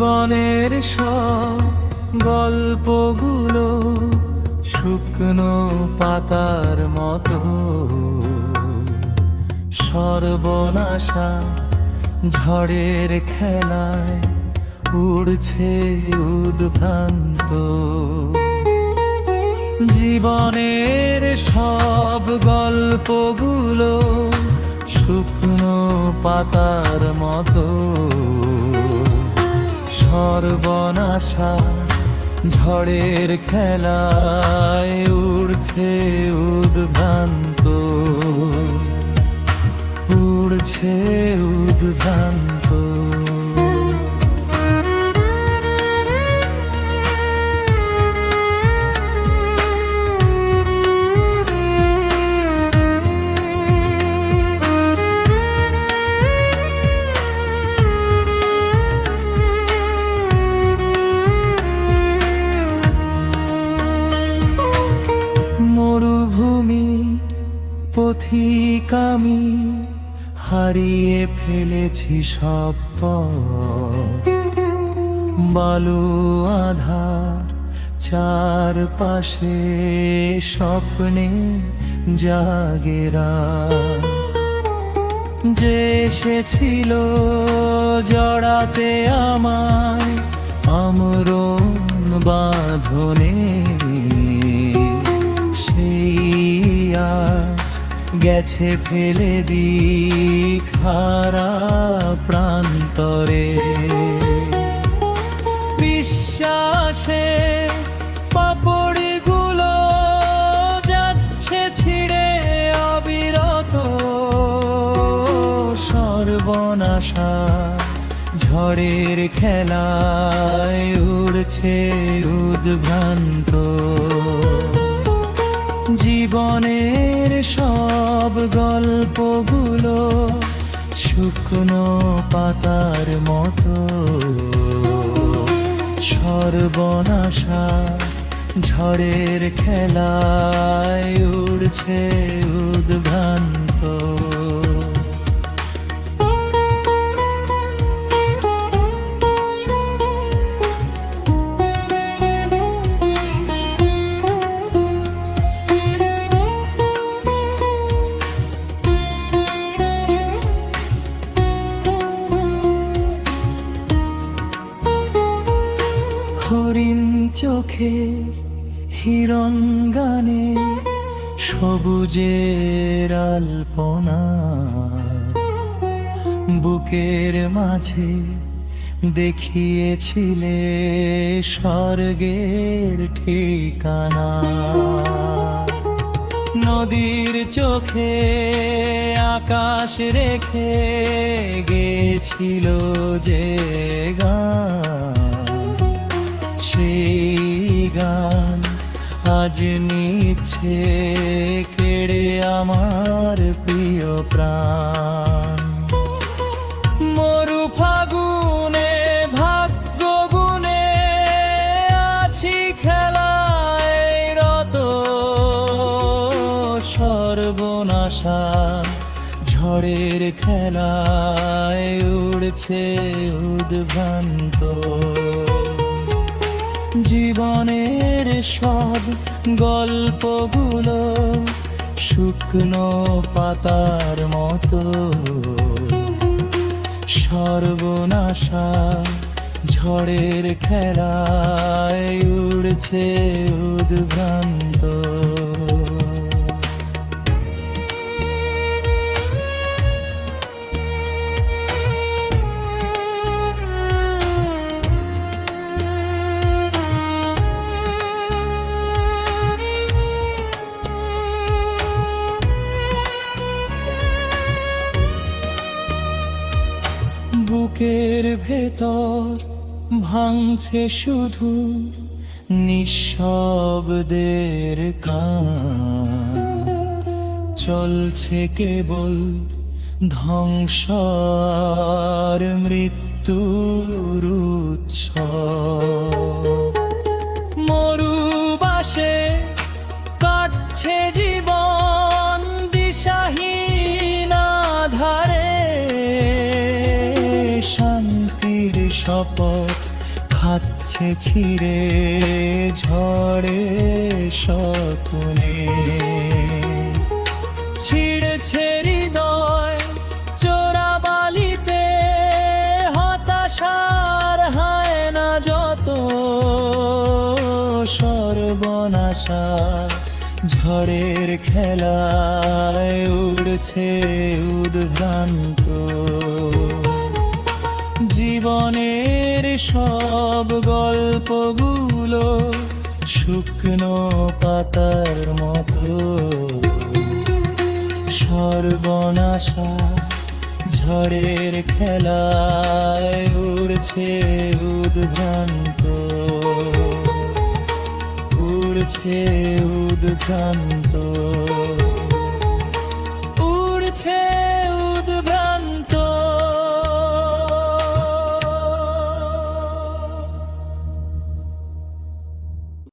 জীবনের সব গল্পগুলো শুকনো পাতার মতো, সর্বনাশা ঝড়ের খেলায় উড়ছে উদ্ভ্রান্ত। জীবনের সব গল্পগুলো শুকনো পাতার মতো, সর্বনাশা ঝড়ের খেলায় উড়ছে উদ্ভ্রান্ত, উড়ছে উদ্ভ্রান্ত। মরুভূমি পথিক আমি হারিয়ে ফেলেছি সব পথ, বালু আধার চারপাশে স্বপ্নে জাগেরা, যে এসেছিল জড়াতে আমায় আমরণ বাঁধনে, গেছে ফেলে দিক হারা প্রান্তরে। বিশ্বাসে পাপড়িগুলো যাচ্ছে ছিঁড়ে অবিরত, সর্বনাশা ঝড়ের খেলায় উড়ছে উদ্ভ্রান্ত। জীবনের সব গল্পগুলো শুকনো পাতার মতো, সর্বনাশা ঝড়ের খেলায় উড়ছে উদ্ভ্রান্ত। হরিণ চোখে হিরণ গানে সবুজের আলপনা, বুকের মাঝে দেখিয়েছিলে স্বর্গের ঠিকানা। নদীর চোখে আকাশ রেখে গেছিল যে গান, সেই গান আজ নিচ্ছে কেড়ে আমার প্রিয় প্রাণ। মরু ফাগুনে ভাগ্য গুনে আছি খেলায় রত, সর্বনাশা ঝড়ের খেলায় উড়ছে উদ্ভ্রান্ত। জীবনের সব গল্পগুলো শুকনো পাতার মতো, সর্বনাশা ঝড়ের খেলায় উড়ছে উদ্ভ্রান্ত। বুকের ভেতর ভাঙছে শুধু নিঃশব্দের গান, চলছে কেবল ধ্বংস আর মৃত্যুর উৎসব। মরুবাসে কাটছে জীবন দিশাহীন আধারে, শান্তির শপথ যাচ্ছে ছিঁড়ে ঝড়ে স্বপ্নে, ছিঁড়েছে হৃদয় চোরাবালিতে, হতাশার হায়না যত সর্বনাশা, ঝড়ের খেলায় উড়ছে উদ্ভ্রান্ত। জীবনের সব গল্পগুলো শুকনো পাতার মতো, সর্বনাশা ঝড়ের খেলায় উড়ছে উদ্ভ্রান্ত, উড়ছে উদ্ভ্রান্ত, উড়ছে